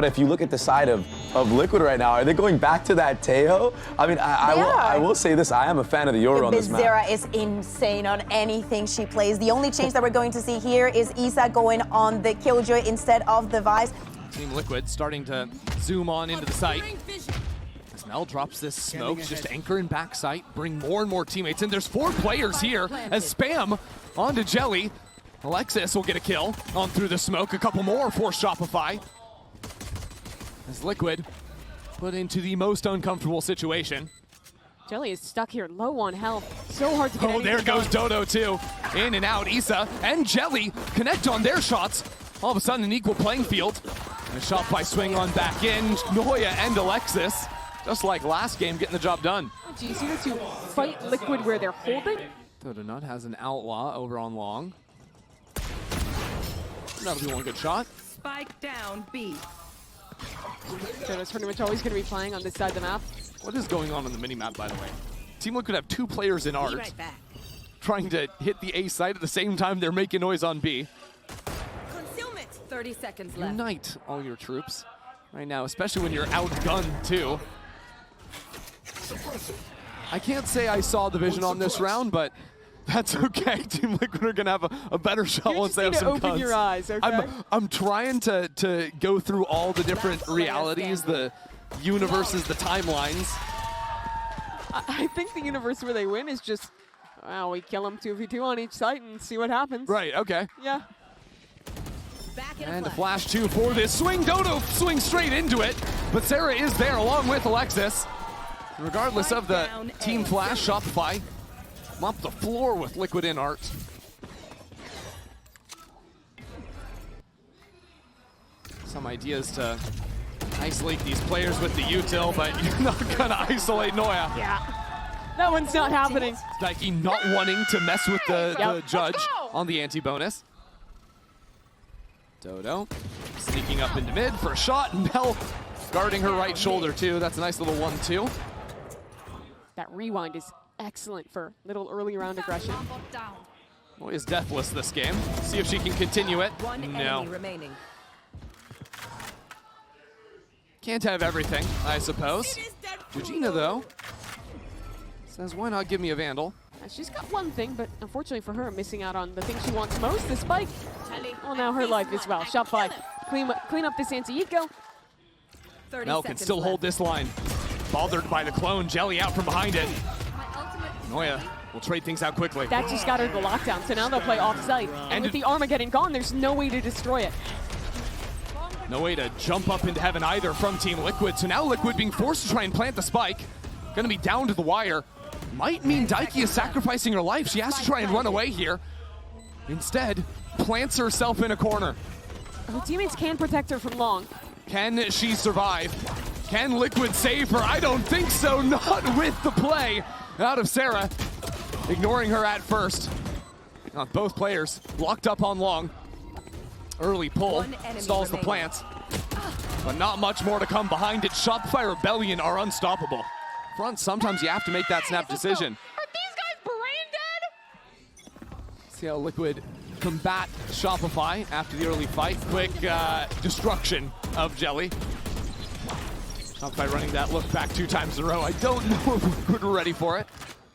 But if you look at the side of Liquid right now, are they going back to that Teo? I mean, I will say this, I am a fan of the Yoru on this map. Zera is insane on anything she plays. The only change that we're going to see here is Isa going on the Killjoy instead of the Vice. Team Liquid starting to zoom on into the site. As Mel drops this smoke, just anchor in back sight, bring more and more teammates in. There's 4 players here as Spam onto Jelly. Alexis will get a kill on through the smoke. A couple more for Shopify. As Liquid put into the most uncomfortable situation. Jelly is stuck here low on health. So hard to get anything there goes going. Dodo too. In and out. Isa and Jelly connect on their shots. All of a sudden an equal playing field. And a Shopify swing on back in. Noya and Alexis, just like last game, getting the job done. Do you see this to fight Liquid where they're holding? Dodo Nut has an outlaw over on long. That'll be one good shot. Spike down B. Dodo's pretty much always going to be playing on this side of the map. What is going on the minimap, by the way? Team Liquid have 2 players in art Right back. trying to hit the A site at the same time they're making noise on B. Concealment. 30 seconds left. Unite all your troops right now, especially when you're outgunned too. I can't say I saw the vision on this round, but that's okay. Team Liquid are gonna have a better shot once they have some open your eyes, okay? I'm trying to go through all the different realities, the universes, the timelines. I think the universe where they win is just, wow, we kill them 2v2 on each site and see what happens. Right, okay. Yeah. And a flash 2 for this swing. Dodo swings straight into it, but Sarah is there along with Alexis. Regardless of the team flash, Shopify mop the floor with Liquid in art. Some ideas to isolate these players with the util, but you're not gonna isolate Noya. Yeah. That one's not happening. Daiki not wanting to mess with the judge on the anti-bonus. Dodo sneaking up into mid for a shot. Mel guarding her right shoulder too. That's a nice little 1-2. That rewind is excellent for little early round aggression. Noya's deathless this game. See if she can continue it. No. Remaining. Can't have everything, I suppose. Georgina, though, says, why not give me a Vandal? She's got one thing, but unfortunately for her, missing out on the thing she wants most, the spike. Well, now her life as well. Shopify, clean up this anti-eco. Mel can still hold this line. Bothered by the clone, Jelly out from behind it. Noya will trade things out quickly. That just got her the lockdown, so now they'll play off-site. And with the Armageddon gone, there's no way to destroy it. No way to jump up into heaven either from Team Liquid. So now Liquid being forced to try and plant the spike. Gonna be down to the wire. Might mean Daiki is sacrificing her life. She has to try and run away here. Instead, plants herself in a corner. Her teammates can protect her from long. Can she survive? Can Liquid save her? I don't think so. Not with the play out of Sarah. Ignoring her at first. Now both players locked up on long. Early pull stalls the plants. But not much more to come behind it. Shopify Rebellion are unstoppable. Front, sometimes you have to make that snap decision. Are these guys brain dead? See how Liquid combat Shopify after the early fight. Quick destruction of Jelly. Shopify running that look back 2 times in a row. I don't know if we're ready for it.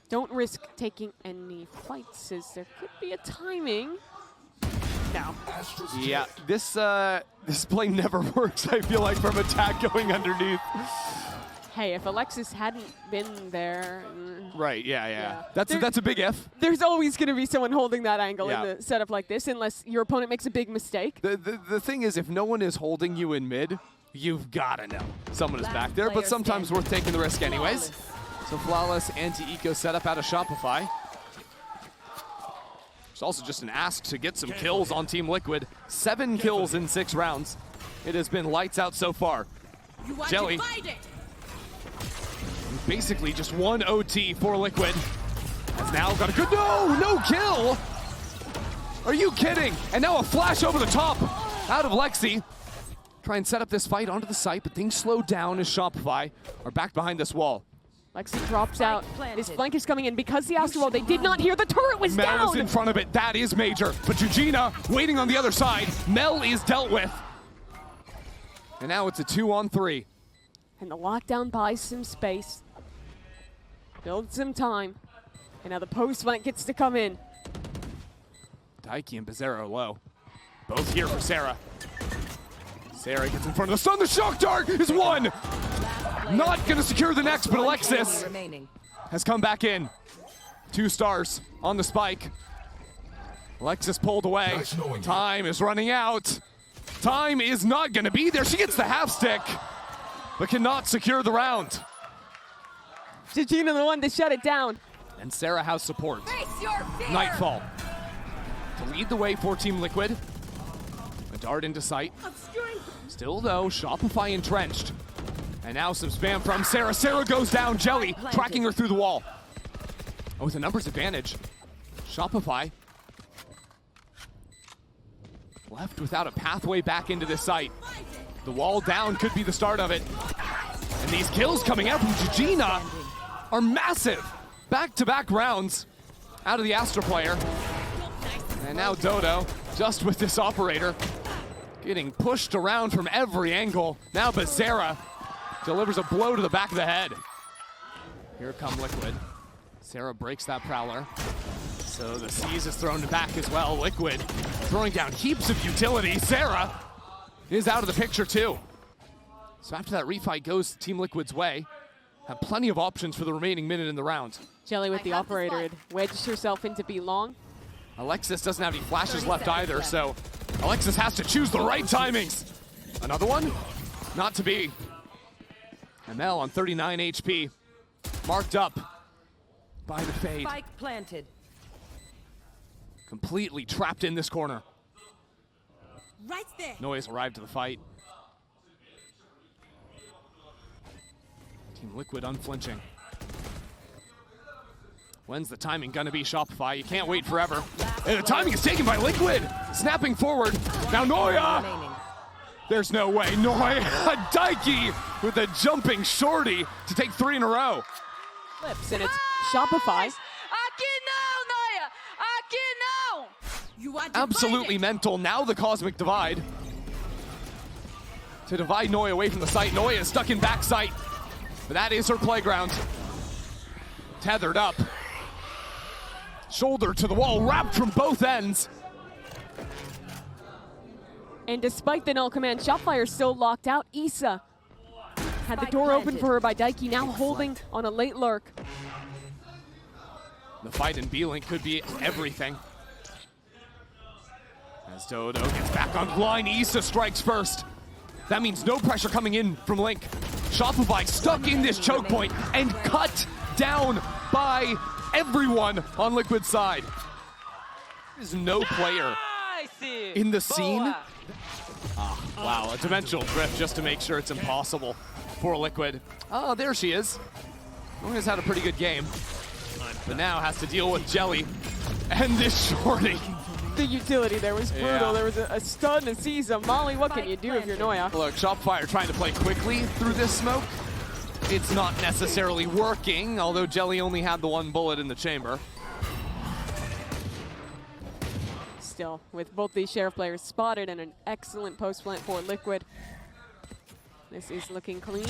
Don't risk taking any fights, as there could be a timing. No. Yeah, this play never works, I feel like, from attack going underneath. Hey, if Alexis hadn't been there... Right, yeah. That's a big if. There's always going to be someone holding that angle in the setup like this, unless your opponent makes a big mistake. The thing is, if no one is holding you in mid, you've got to know someone is back there, but sometimes worth taking the risk anyways. So flawless anti-eco setup out of Shopify. It's also just an ask to get some kills on Team Liquid. 7 kills in 6 rounds. It has been lights out so far. Jelly. Basically just 1 OT for Liquid. Has now got a good, no kill. Are you kidding? And now a flash over the top out of Lexi. Try and set up this fight onto the site, but things slow down as Shopify are back behind this wall. Lexi drops out. This flank is coming in because the Astro Ball, they did not hear the turret was down. Mel is in front of it. That is major. But Georgina waiting on the other side. Mel is dealt with. And now it's a 2-on-3. And the lockdown buys some space, builds some time, and now the post fight gets to come in. Daiki and Bizarro low. Both here for Sarah. Sarah gets in front of the sun. The shock dart is one. Not going to secure the next, but Alexis has come back in. 2 stars on the spike. Alexis pulled away. Time is running out. Time is not going to be there. She gets the half stick, but cannot secure the round. Gigina the one to shut it down. And Sarah has support. Nightfall to lead the way for Team Liquid. A dart into sight. Still though, Shopify entrenched. And now some spam from Sarah. Sarah goes down. Jelly tracking her through the wall. Oh, with a numbers advantage. Shopify left without a pathway back into this site. The wall down could be the start of it. And these kills coming out from Gigina are massive. Back-to-back rounds out of the Astra player. And now Dodo, just with this operator, getting pushed around from every angle. Now Bizarra delivers a blow to the back of the head. Here come Liquid. Sarah breaks that Prowler. So the Seize is thrown back as well. Liquid throwing down heaps of utility. Sarah is out of the picture too. So after that refight goes Team Liquid's way, have plenty of options for the remaining minute in the round. Jelly with the operator had wedged herself into B long. Alexis doesn't have any flashes left either, so Alexis has to choose the right timings. Another one? Not to be. ML on 39 HP, marked up by the fade. Spike planted. Completely trapped in this corner. Right there. Noise arrived to the fight. Team Liquid unflinching. When's the timing gonna be, Shopify? You can't wait forever. And the timing is taken by Liquid. Snapping forward. Now Noya! There's no way. Noya, Daiki with a jumping shorty to take 3 in a row. Flips, and it's Shopify. Absolutely mental. Now the Cosmic Divide. To divide Noya away from the site. Noya is stuck in back sight. But that is her playground. Tethered up. Shoulder to the wall, wrapped from both ends. And despite the null command, Shopify is still locked out. Issa had the door open for her by Daiki, now holding on a late lurk. The fight in B-Link could be everything. As Dodo gets back on the line, Issa strikes first. That means no pressure coming in from Link. Shopify stuck in this choke point and cut down by everyone on Liquid's side. There's no player in the scene. Wow, a dimensional drift just to make sure it's impossible for Liquid. Oh, there she is. Noya's had a pretty good game, but now has to deal with Jelly and this shorty. The utility there was brutal. Yeah. There was a stun, a seize, a molly. What can you do if you're Noya? Look, Shopify are trying to play quickly through this smoke. It's not necessarily working, although Jelly only had the 1 bullet in the chamber. Still, with both these Sheriff players spotted and an excellent post plant for Liquid. This is looking clean.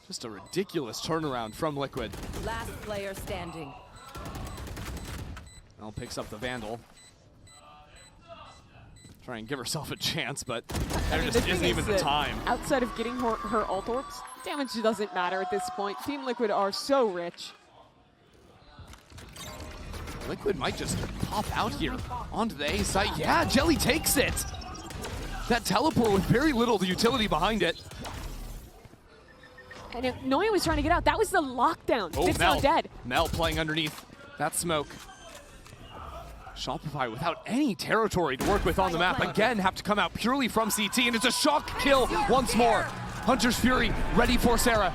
Just a ridiculous turnaround from Liquid. Last player standing. Mel picks up the Vandal. Try and give herself a chance, but there just isn't even the time. Outside of getting her ult orbs, damage doesn't matter at this point. Team Liquid are so rich. Liquid might just pop out here onto the A site. Yeah, Jelly takes it. That teleport with very little utility behind it. And if Noya was trying to get out, that was the lockdown. Oh, It's Mel. not dead. Mel playing underneath that smoke. Shopify without any territory to work with on the map. Again, have to come out purely from CT, and it's a shock kill once more. Hunter's Fury ready for Sarah.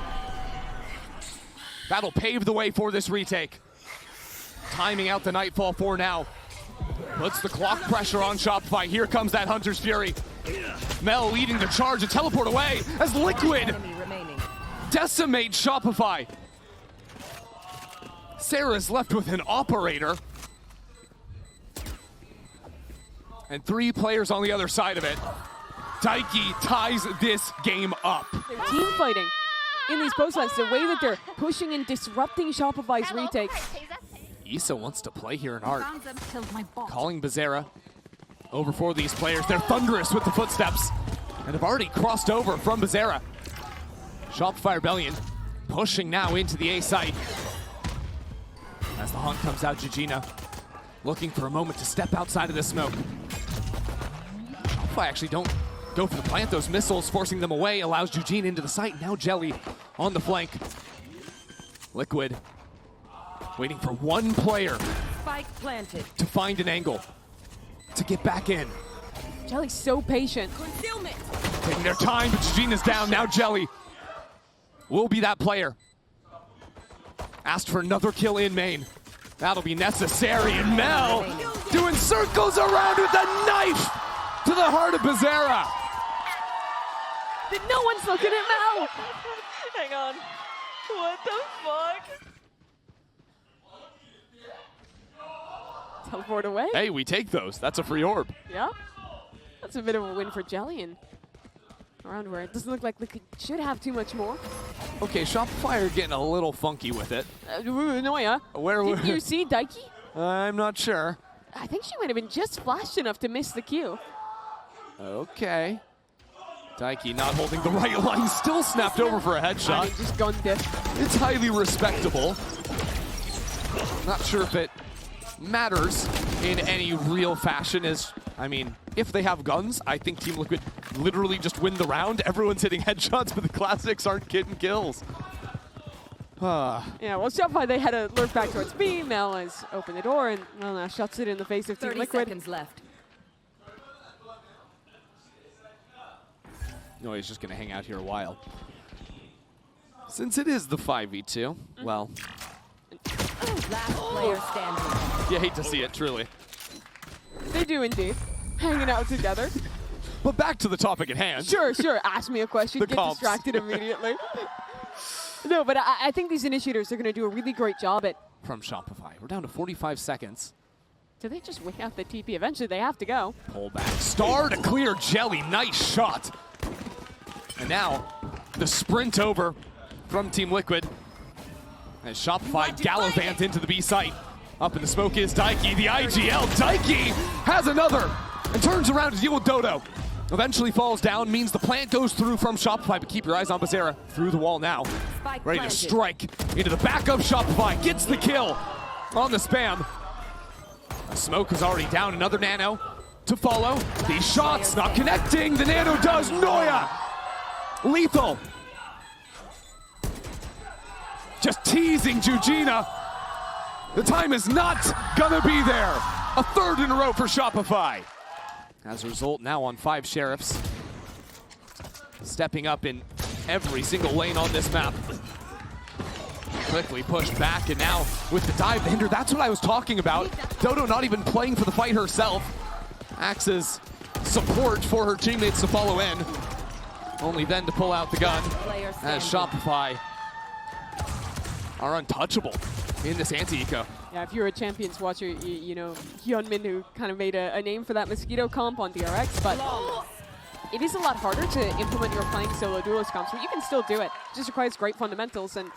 That'll pave the way for this retake. Timing out the Nightfall for now. Puts the clock pressure on Shopify. Here comes that Hunter's Fury. Mel leading the charge, a teleport away as Liquid decimates Shopify. Sarah's left with an operator. And 3 players on the other side of it. Daiki ties this game up. They're team fighting in these post fights. The way that they're pushing and disrupting Shopify's retakes. Issa wants to play here in art. Calling Bazera over for these players. They're thunderous with the footsteps and have already crossed over from Bazera. Shopify Rebellion pushing now into the A site. As the hunt comes out, Jujina looking for a moment to step outside of the smoke. Shopify actually don't go for the plant. Those missiles forcing them away allows Jujina into the site. Now Jelly on the flank. Liquid waiting for one player Spike planted. to find an angle to get back in. Jelly's so patient. Concealment. Taking their time, but Jujina's down. Now Jelly will be that player. Asked for another kill in main. That'll be necessary. And Mel doing circles around with a knife to the heart of Bazera. No one's looking at Mel. Hang on. What the fuck? Teleport away? Hey, we take those. That's a free orb. Yeah. That's a bit of a win for Jelly and around where it doesn't look like Liquid should have too much more. Okay, Shopify are getting a little funky with it. Noya. Didn't you see Daiki? I'm not sure. I think she might have been just flashed enough to miss the cue. Okay. Daiki not holding the right line, still snapped over for a headshot. I mean, just gun dip. It's highly respectable. Not sure if it matters in any real fashion. I mean, if they have guns, I think Team Liquid literally just win the round. Everyone's hitting headshots, but the classics aren't getting kills. Yeah, well, Shopify, they had to lurk back towards B. Mel has opened the door and, well, now shuts it in the face of Team 30 Liquid. seconds left. No, he's just going to hang out here a while. Since it is the 5v2, well, Last player standing. you hate to see it, truly. They do indeed. Hanging out together. But back to the topic at hand. Sure. Ask me a question, The get comps. distracted immediately. No, but I think these initiators are going to do a really great job at... From Shopify, we're down to 45 seconds. Do they just wait out the TP? Eventually, they have to go. Pull back. Star to clear Jelly. Nice shot. And now, the sprint over from Team Liquid. As Shopify gallivant into the B site. Up in the smoke is Daiki, the IGL. Daiki has another and turns around to deal with Dodo. Eventually falls down, means the plant goes through from Shopify, but keep your eyes on Bazera. Through the wall now. Spike Ready planted. to strike into the back of Shopify. Gets the kill on the spam. The smoke is already down. Another nano to follow. These shots not connecting. The nano does. Noya. Lethal. Just teasing Jujina. The time is not gonna be there. A third in a row for Shopify. As a result, now on 5 Sheriffs. Stepping up in every single lane on this map. Quickly pushed back, and now with the dive, the hinder, that's what I was talking about. Dodo not even playing for the fight herself. Acts as support for her teammates to follow in. Only then to pull out the gun, as Shopify are untouchable in this anti-eco. Yeah, if you're a Champions watcher, you know Hyunmin, who kind of made a name for that Mosquito comp on DRX, but it is a lot harder to implement your playing solo duelist comps, but you can still do it. It just requires great fundamentals, and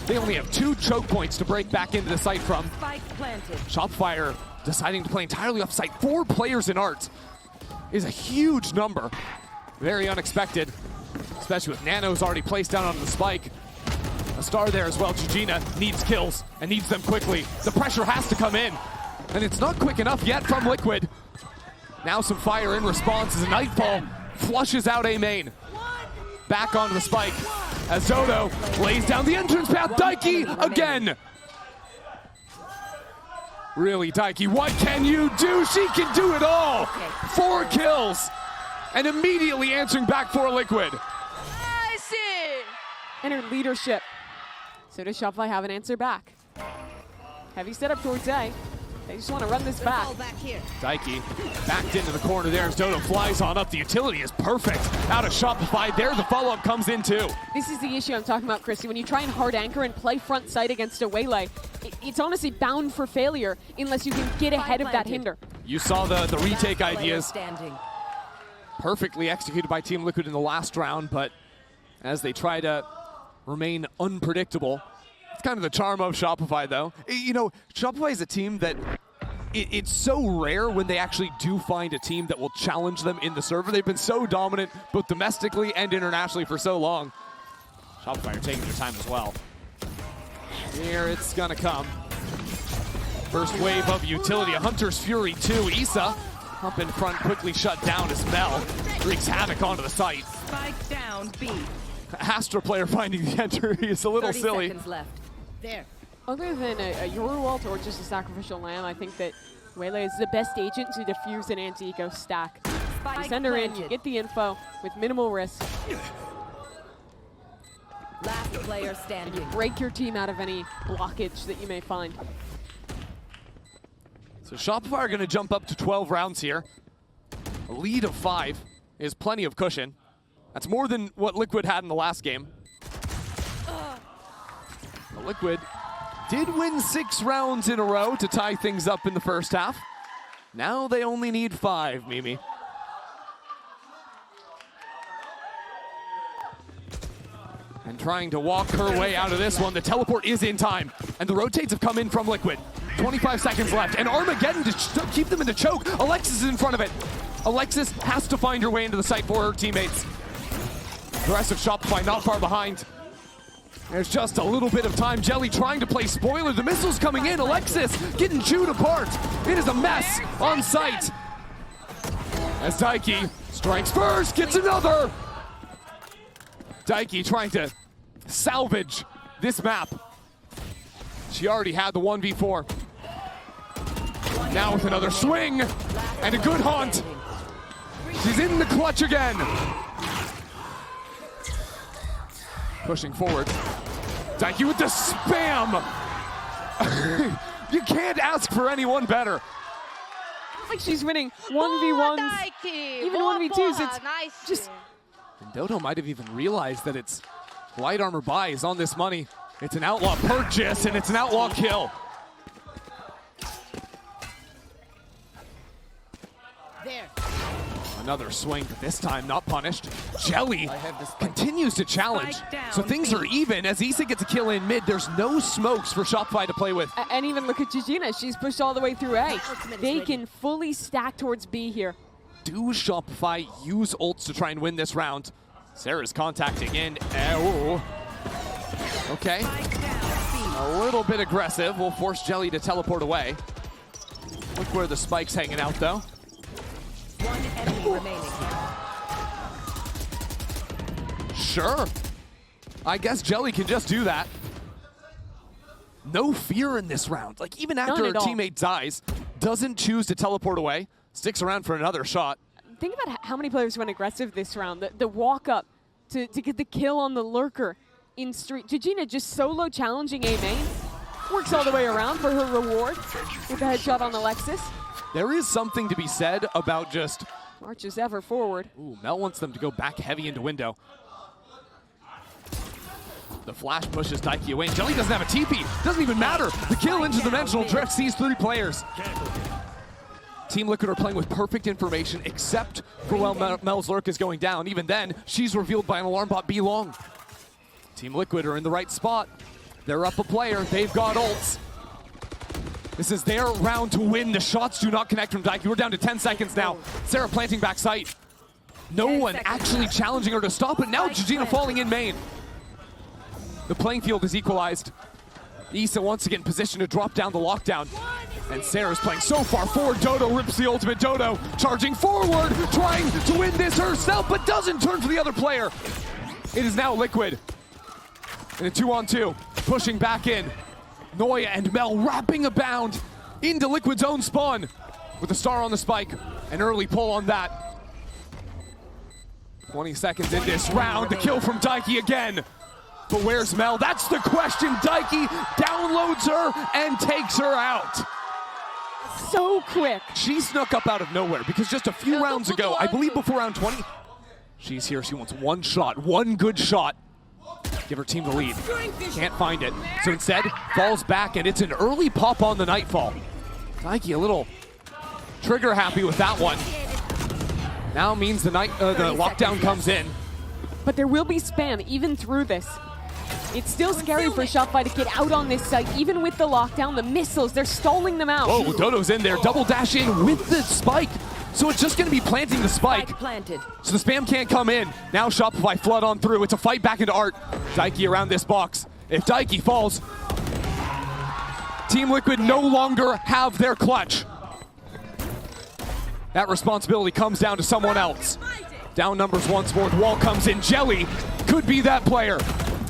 they only have 2 choke points to break back into the site from. Spike planted. Shopify are deciding to play entirely off site. 4 players in art is a huge number. Very unexpected, especially with Nano's already placed down on the spike. A star there as well. Jujina needs kills and needs them quickly. The pressure has to come in, and it's not quick enough yet from Liquid. Now some fire in response as Nightfall flushes out A main. Back onto the spike as Zodo lays down the entrance path. Daiki again. Really, Daiki, what can you do? She can do it all. 4 kills and immediately answering back for Liquid. I see. And her leadership. So does Shopify have an answer back? Heavy setup towards A. They just want to run this back. Daiki backed into the corner there as Dodo flies on up. The utility is perfect out of Shopify. There the follow-up comes in too. This is the issue I'm talking about, Chrissy. When you try and hard anchor and play front side against a waylay, it's honestly bound for failure unless you can get ahead of that hinder. You saw the retake ideas. Perfectly executed by Team Liquid in the last round, but as they try to remain unpredictable, it's kind of the charm of Shopify, though. You know, Shopify is a team that it's so rare when they actually do find a team that will challenge them in the server. They've been so dominant both domestically and internationally for so long. Shopify are taking their time as well. Here it's gonna come. First wave of utility, a Hunter's Fury 2. Issa up in front, quickly shut down as Mel wreaks havoc onto the site. Spike down, B. Astra player finding the entry is a little 30 silly. seconds left. There. Other than a Yoru ult or just a sacrificial lamb, I think that Waylay is the best agent to defuse an anti-eco stack. You send her in, you get the info with minimal risk. Last player standing. Break your team out of any blockage that you may find. So Shopify are going to jump up to 12 rounds here. A lead of 5 is plenty of cushion. That's more than what Liquid had in the last game. But Liquid did win 6 rounds in a row to tie things up in the first half. Now they only need 5, Mimi. And trying to walk her way out of this one. The teleport is in time. And the rotates have come in from Liquid. 25 seconds left. And Armageddon to keep them in the choke. Alexis is in front of it. Alexis has to find her way into the site for her teammates. The rest of Shopify not far behind. There's just a little bit of time. Jelly trying to play spoiler. The missile's coming in. Alexis getting chewed apart. It is a mess on site. As Daiki strikes first, gets another. Daiki trying to salvage this map. She already had the 1v4. Now with another swing and a good haunt. She's in the clutch again. Pushing forward. Daiki with the spam. You can't ask for anyone better. Like she's winning 1v1s, even 1v2s. It's nice. just... And Dodo might have even realized that it's light armor buys on this money. It's an outlaw purchase and it's an outlaw kill. There. Another swing, but this time not punished. Jelly continues to challenge. So things are even as Issa gets a kill in mid. There's no smokes for Shopify to play with. And even look at Gigina. She's pushed all the way through A. They can fully stack towards B here. Do Shopify use ults to try and win this round? Sarah's contacting in. Oh. Okay. A little bit aggressive. Will force Jelly to teleport away. Look where the spike's hanging out, though. One enemy remaining. Sure. I guess Jelly can just do that. No fear in this round. Like, even after her teammate dies, doesn't choose to teleport away. Sticks around for another shot. Think about how many players went aggressive this round. The walk up to get the kill on the lurker in street. Gigina just solo challenging A main. Works all the way around for her reward with the headshot on Alexis. There is something to be said about just... Marches ever forward. Ooh, Mel wants them to go back heavy into window. The flash pushes Daiki away. Jelly doesn't have a TP. Doesn't even matter. The kill interdimensional drift sees 3 players. Team Liquid are playing with perfect information except for while Mel's lurk is going down. Even then, she's revealed by an alarm bot B long. Team Liquid are in the right spot. They're up a player. They've got ults. This is their round to win. The shots do not connect from Daiki. We're down to 10 seconds now. Sarah planting back sight. No one actually challenging her to stop it. Now Gigina falling in main. The playing field is equalized. Issa once again positioned to drop down the lockdown. And Sarah's playing so far forward. Dodo rips the ultimate. Dodo charging forward, trying to win this herself, but doesn't turn to the other player. It is now Liquid. In a 2-on-2, pushing back in. Noya and Mel wrapping a bound into Liquid's own spawn with a star on the spike. An early pull on that. 20 seconds in this round. The kill from Daiki again. But where's Mel? That's the question. Daiki downloads her and takes her out. So quick. She snuck up out of nowhere because just a few rounds ago, I believe before round 20, she's here. She wants one shot, one good shot. Give her team the lead. Can't find it. So instead, falls back, and it's an early pop on the Nightfall. Daiki a little trigger happy with that one. Now means the lockdown comes in. But there will be spam even through this. It's still scary for Shopify to get out on this site, even with the lockdown, the missiles, they're stalling them out. Whoa, Dodo's in there, double dash in with the spike. So it's just gonna be planting the spike. Planted. So the spam can't come in. Now Shopify flood on through. It's a fight back into Art. Daiki around this box. If Daiki falls, Team Liquid no longer have their clutch. That responsibility comes down to someone else. Down numbers once more, the wall comes in. Jelly could be that player.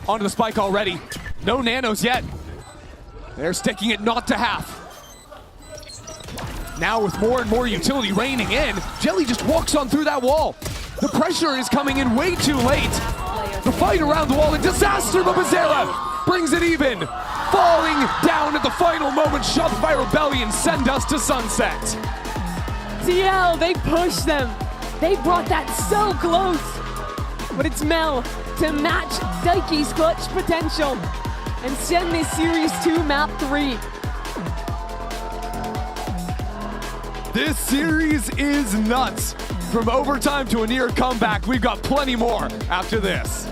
Onto the spike already. No nanos yet. They're sticking it not to half. Now with more and more utility raining in, Jelly just walks on through that wall. The pressure is coming in way too late. The fight around the wall, a disaster, but Bazera brings it even. Falling down at the final moment, Shopify Rebellion send us to sunset. TL, they pushed them. They brought that so close. But it's Mel to match Daiki's clutch potential and send this series to map 3. This series is nuts. From overtime to a near comeback, we've got plenty more after this.